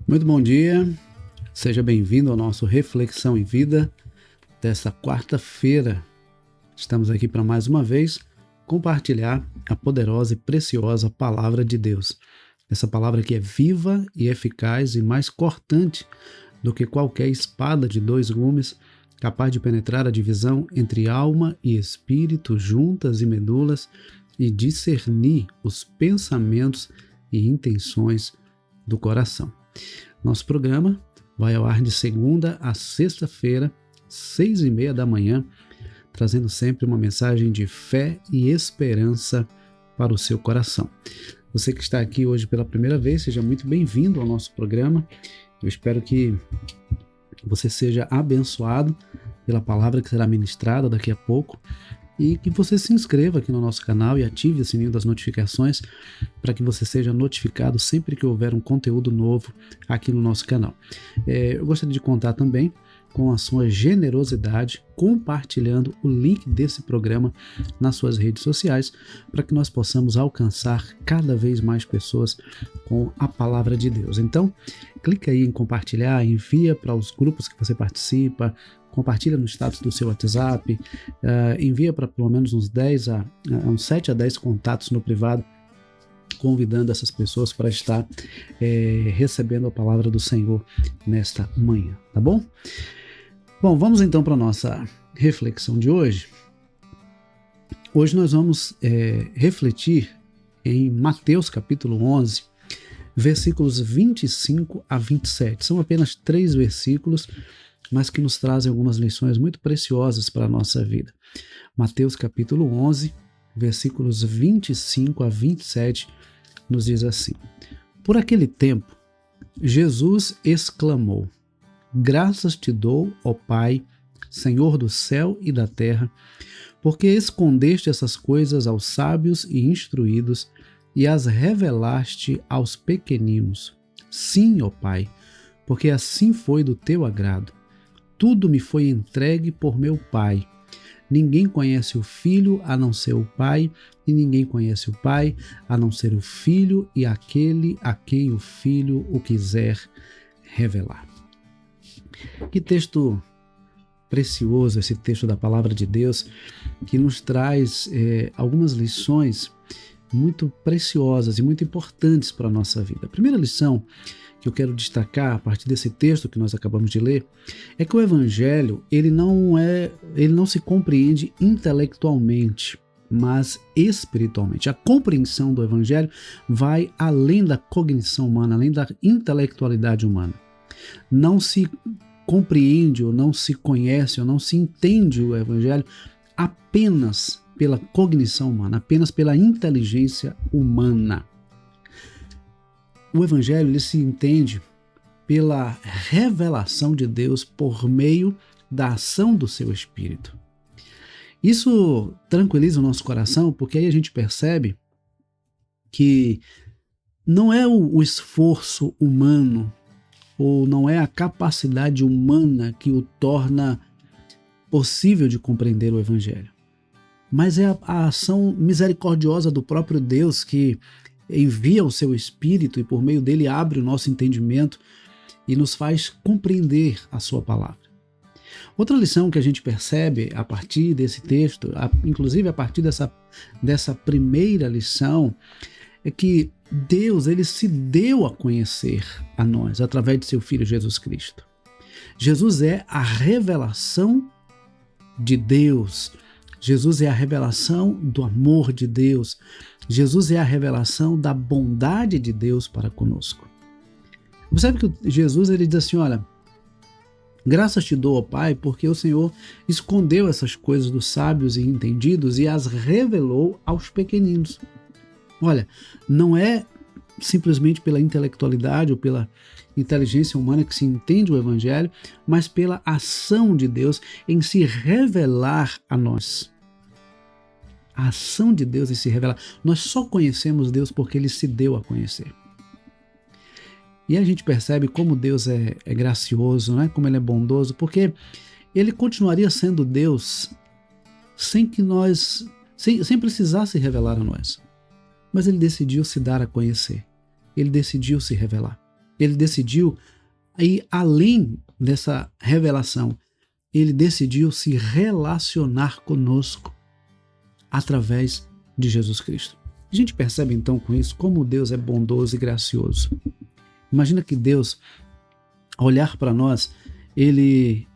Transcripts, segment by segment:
Muito bom dia, seja bem-vindo ao nosso Reflexão em Vida desta quarta-feira. Estamos aqui para mais uma vez compartilhar a poderosa e preciosa Palavra de Deus. Essa palavra que é viva e eficaz e mais cortante do que qualquer espada de dois gumes, capaz de penetrar a divisão entre alma e espírito, juntas e medulas, e discernir os pensamentos e intenções do coração. Nosso programa vai ao ar de segunda a sexta-feira, 6h30 da manhã, trazendo sempre uma mensagem de fé e esperança para o seu coração. Você que está aqui hoje pela primeira vez, seja muito bem-vindo ao nosso programa. Eu espero que você seja abençoado pela palavra que será ministrada daqui a pouco e que você se inscreva aqui no nosso canal e ative o sininho das notificações para que você seja notificado sempre que houver um conteúdo novo aqui no nosso canal. Eu gostaria de contar também com a sua generosidade, compartilhando o link desse programa nas suas redes sociais, para que nós possamos alcançar cada vez mais pessoas com a palavra de Deus. Então, clica aí em compartilhar, envia para os grupos que você participa, compartilha no status do seu WhatsApp, envia para pelo menos uns 7 a 10 contatos no privado, convidando essas pessoas para estar recebendo a palavra do Senhor nesta manhã, tá bom? Bom, vamos então para a nossa reflexão de hoje. Hoje nós vamos refletir em Mateus capítulo 11, versículos 25 a 27. São apenas 3 versículos, mas que nos trazem algumas lições muito preciosas para a nossa vida. Mateus capítulo 11, versículos 25 a 27, nos diz assim: Por aquele tempo, Jesus exclamou: Graças te dou, ó Pai, Senhor do céu e da terra, porque escondeste essas coisas aos sábios e instruídos e as revelaste aos pequeninos. Sim, ó Pai, porque assim foi do teu agrado. Tudo me foi entregue por meu Pai. Ninguém conhece o Filho a não ser o Pai, e ninguém conhece o Pai a não ser o Filho e aquele a quem o Filho o quiser revelar. Que texto precioso esse texto da Palavra de Deus, que nos traz algumas lições muito preciosas e muito importantes para a nossa vida. A primeira lição que eu quero destacar a partir desse texto que nós acabamos de ler é que o Evangelho ele não se compreende intelectualmente, mas espiritualmente. A compreensão do Evangelho vai além da cognição humana, além da intelectualidade humana. Não se compreende ou não se conhece ou não se entende o Evangelho apenas pela cognição humana, apenas pela inteligência humana. O Evangelho ele se entende pela revelação de Deus por meio da ação do seu Espírito. Isso tranquiliza o nosso coração, porque aí a gente percebe que não é o esforço humano ou não é a capacidade humana que o torna possível de compreender o Evangelho, mas é a ação misericordiosa do próprio Deus que envia o seu Espírito e por meio dele abre o nosso entendimento e nos faz compreender a sua palavra. Outra lição que a gente percebe a partir desse texto, inclusive a partir dessa primeira lição, é que Deus ele se deu a conhecer a nós através de seu Filho Jesus Cristo. Jesus é a revelação de Deus. Jesus é a revelação do amor de Deus. Jesus é a revelação da bondade de Deus para conosco. Observe que Jesus ele diz assim, olha, graças te dou, ó Pai, porque o Senhor escondeu essas coisas dos sábios e entendidos e as revelou aos pequeninos. Olha, não é simplesmente pela intelectualidade ou pela inteligência humana que se entende o Evangelho, mas pela ação de Deus em se revelar a nós. A ação de Deus em se revelar. Nós só conhecemos Deus porque Ele se deu a conhecer. E a gente percebe como Deus é gracioso, né? Como Ele é bondoso, porque Ele continuaria sendo Deus sem precisar se revelar a nós. Mas Ele decidiu se dar a conhecer. Ele decidiu se revelar. ele decidiu ir além dessa revelação. Ele decidiu se relacionar conosco através de Jesus Cristo. A gente percebe então com isso como Deus é bondoso e gracioso. Imagina que Deus, ao olhar para nós, ele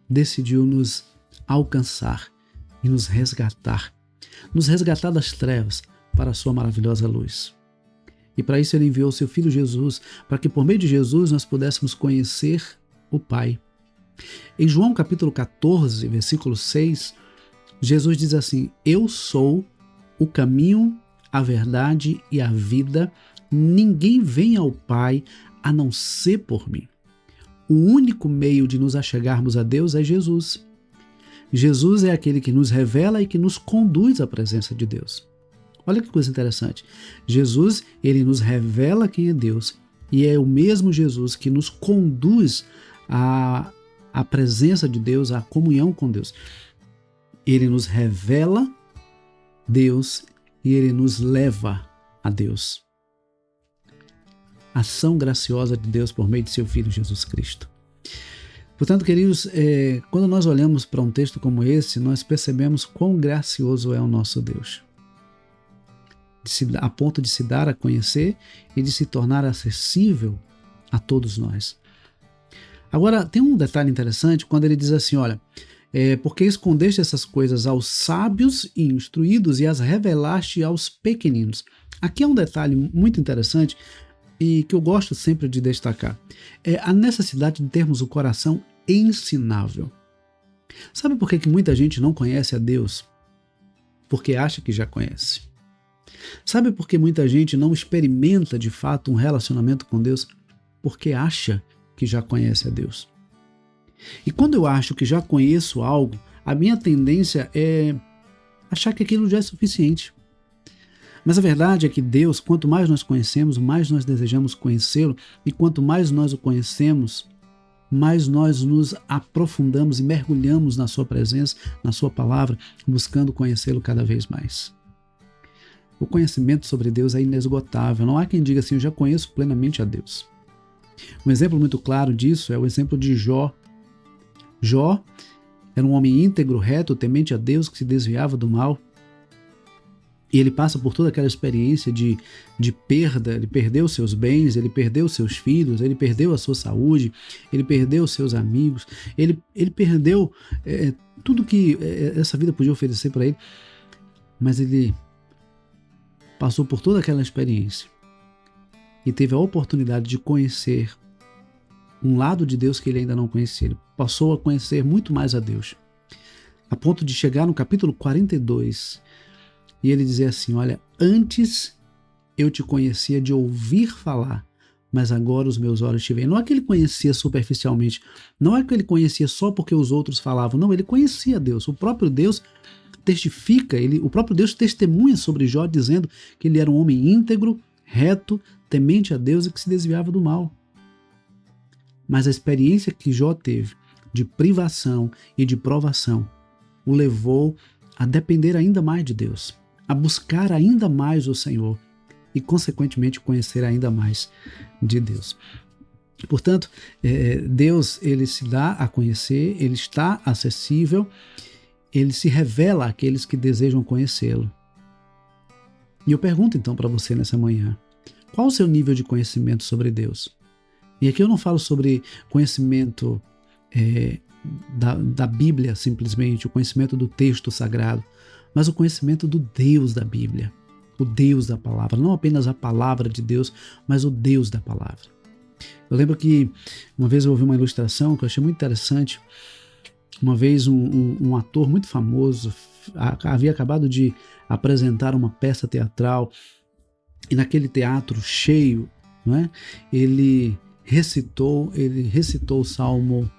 decidiu nos alcançar e nos resgatar das trevas para a sua maravilhosa luz. E para isso ele enviou seu Filho Jesus, para que por meio de Jesus nós pudéssemos conhecer o Pai. Em João capítulo 14, versículo 6, Jesus diz assim: eu sou o caminho, a verdade e a vida. Ninguém vem ao Pai a não ser por mim. O único meio de nos achegarmos a Deus é Jesus. Jesus é aquele que nos revela e que nos conduz à presença de Deus. Olha que coisa interessante. Jesus, ele nos revela quem é Deus e é o mesmo Jesus que nos conduz à presença de Deus, à comunhão com Deus. Ele nos revela Deus e ele nos leva a Deus. Ação graciosa de Deus por meio de seu Filho Jesus Cristo. Portanto, queridos, quando nós olhamos para um texto como esse, nós percebemos quão gracioso é o nosso Deus, a ponto de se dar a conhecer e de se tornar acessível a todos nós. Agora, tem um detalhe interessante quando ele diz assim, olha, porque escondeste essas coisas aos sábios e instruídos e as revelaste aos pequeninos. Aqui é um detalhe muito interessante e que eu gosto sempre de destacar. É a necessidade de termos o coração ensinável. Sabe por que muita gente não conhece a Deus? Porque acha que já conhece. Sabe por que muita gente não experimenta de fato um relacionamento com Deus? Porque acha que já conhece a Deus. E quando eu acho que já conheço algo, a minha tendência é achar que aquilo já é suficiente. Mas a verdade é que Deus, quanto mais nós conhecemos, mais nós desejamos conhecê-lo, e quanto mais nós o conhecemos, mais nós nos aprofundamos e mergulhamos na sua presença, na sua palavra, buscando conhecê-lo cada vez mais. O conhecimento sobre Deus é inesgotável. Não há quem diga assim, eu já conheço plenamente a Deus. Um exemplo muito claro disso é o exemplo de Jó. Jó era um homem íntegro, reto, temente a Deus, que se desviava do mal. E ele passa por toda aquela experiência de perda, ele perdeu seus bens, ele perdeu seus filhos, ele perdeu a sua saúde, ele perdeu seus amigos, ele perdeu tudo que essa vida podia oferecer para ele, mas ele passou por toda aquela experiência e teve a oportunidade de conhecer um lado de Deus que ele ainda não conhecia. Ele passou a conhecer muito mais a Deus, a ponto de chegar no capítulo 42 e ele dizer assim, olha, antes eu te conhecia de ouvir falar, mas agora os meus olhos te veem. Não é que ele conhecia superficialmente, não é que ele conhecia só porque os outros falavam, não, ele conhecia Deus. O próprio Deus testifica, o próprio Deus testemunha sobre Jó dizendo que ele era um homem íntegro, reto, temente a Deus e que se desviava do mal. Mas a experiência que Jó teve de privação e de provação o levou a depender ainda mais de Deus, a buscar ainda mais o Senhor e, consequentemente, conhecer ainda mais de Deus. Portanto, Deus, ele se dá a conhecer, ele está acessível, ele se revela àqueles que desejam conhecê-lo. E eu pergunto então para você nessa manhã, qual o seu nível de conhecimento sobre Deus? E aqui eu não falo sobre conhecimento da Bíblia simplesmente, o conhecimento do texto sagrado, mas o conhecimento do Deus da Bíblia, o Deus da palavra, não apenas a palavra de Deus, mas o Deus da palavra. Eu lembro que uma vez eu ouvi uma ilustração que eu achei muito interessante. Uma vez um ator muito famoso havia acabado de apresentar uma peça teatral e naquele teatro cheio, não é? Ele recitou o Salmo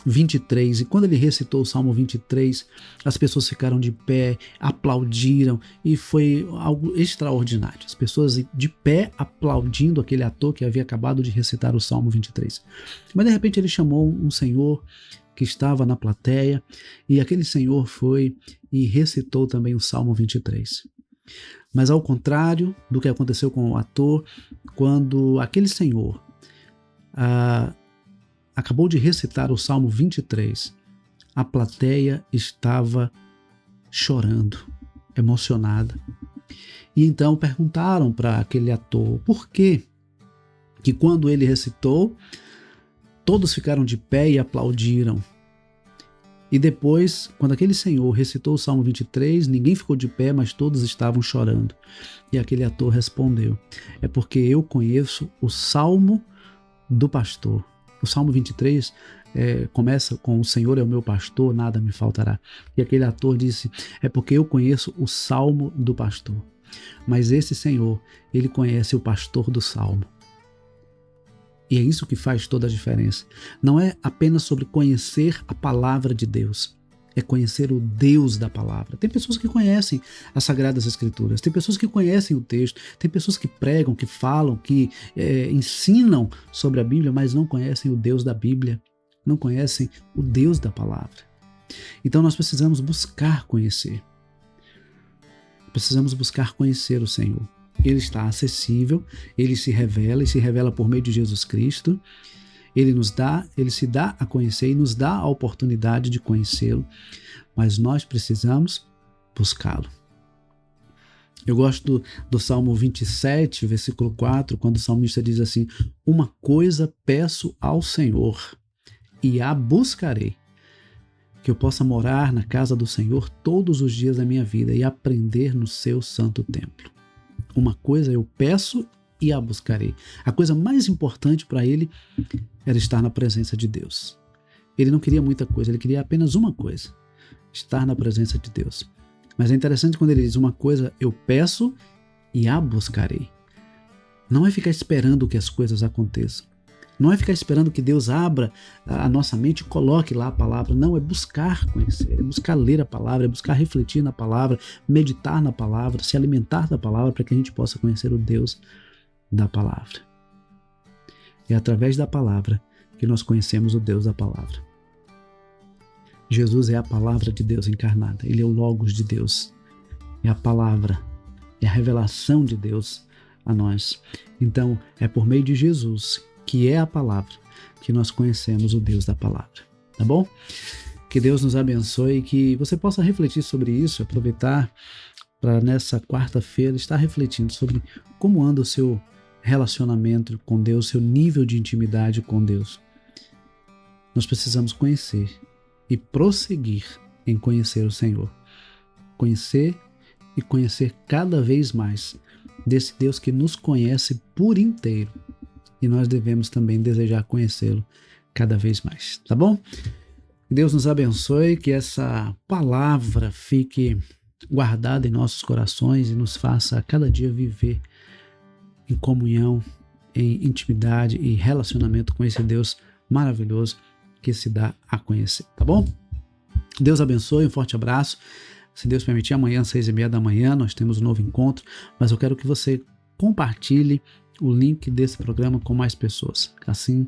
23, e quando ele recitou o Salmo 23, as pessoas ficaram de pé, aplaudiram, e foi algo extraordinário. As pessoas de pé aplaudindo aquele ator que havia acabado de recitar o Salmo 23. Mas de repente ele chamou um senhor que estava na plateia, e aquele senhor foi e recitou também o Salmo 23. Mas ao contrário do que aconteceu com o ator, quando aquele senhor acabou de recitar o Salmo 23, a plateia estava chorando, emocionada. E então perguntaram para aquele ator por que quando ele recitou, todos ficaram de pé e aplaudiram. E depois, quando aquele senhor recitou o Salmo 23, ninguém ficou de pé, mas todos estavam chorando. E aquele ator respondeu: é porque eu conheço o Salmo do pastor. O Salmo 23 começa com: o Senhor é o meu pastor, nada me faltará. E aquele ator disse: é porque eu conheço o Salmo do pastor. Mas esse Senhor, ele conhece o pastor do Salmo. E é isso que faz toda a diferença. Não é apenas sobre conhecer a palavra de Deus, é conhecer o Deus da palavra. Tem pessoas que conhecem as Sagradas Escrituras, tem pessoas que conhecem o texto, tem pessoas que pregam, que falam, que ensinam sobre a Bíblia, mas não conhecem o Deus da Bíblia, não conhecem o Deus da palavra. Então nós precisamos buscar conhecer. Precisamos buscar conhecer o Senhor. Ele está acessível, ele se revela por meio de Jesus Cristo. Ele se dá a conhecer e nos dá a oportunidade de conhecê-lo, mas nós precisamos buscá-lo. Eu gosto do Salmo 27, versículo 4, quando o salmista diz assim: uma coisa peço ao Senhor e a buscarei, que eu possa morar na casa do Senhor todos os dias da minha vida e aprender no seu santo templo. Uma coisa eu peço e a buscarei. A coisa mais importante para ele era estar na presença de Deus. Ele não queria muita coisa, ele queria apenas uma coisa: estar na presença de Deus. Mas é interessante quando ele diz: uma coisa eu peço e a buscarei. Não é ficar esperando que as coisas aconteçam. Não é ficar esperando que Deus abra a nossa mente e coloque lá a palavra. Não, é buscar conhecer, é buscar ler a palavra, é buscar refletir na palavra, meditar na palavra, se alimentar da palavra para que a gente possa conhecer o Deus da palavra. É através da palavra que nós conhecemos o Deus da palavra. Jesus é a palavra de Deus encarnada. Ele é o Logos de Deus. É a palavra, é a revelação de Deus a nós. Então, é por meio de Jesus, que é a palavra, que nós conhecemos o Deus da palavra. Tá bom? Que Deus nos abençoe e que você possa refletir sobre isso, aproveitar para nessa quarta-feira estar refletindo sobre como anda o seu relacionamento com Deus, seu nível de intimidade com Deus. Nós precisamos conhecer e prosseguir em conhecer o Senhor. Conhecer e conhecer cada vez mais desse Deus que nos conhece por inteiro. E nós devemos também desejar conhecê-lo cada vez mais, tá bom? Deus nos abençoe, que essa palavra fique guardada em nossos corações e nos faça a cada dia viver em comunhão, em intimidade e relacionamento com esse Deus maravilhoso que se dá a conhecer, tá bom? Deus abençoe, um forte abraço. Se Deus permitir, amanhã às 6h30 da manhã nós temos um novo encontro, mas eu quero que você compartilhe o link desse programa com mais pessoas. Assim,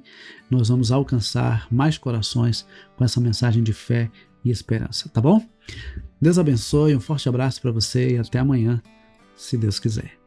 nós vamos alcançar mais corações com essa mensagem de fé e esperança, tá bom? Deus abençoe, um forte abraço para você e até amanhã, se Deus quiser.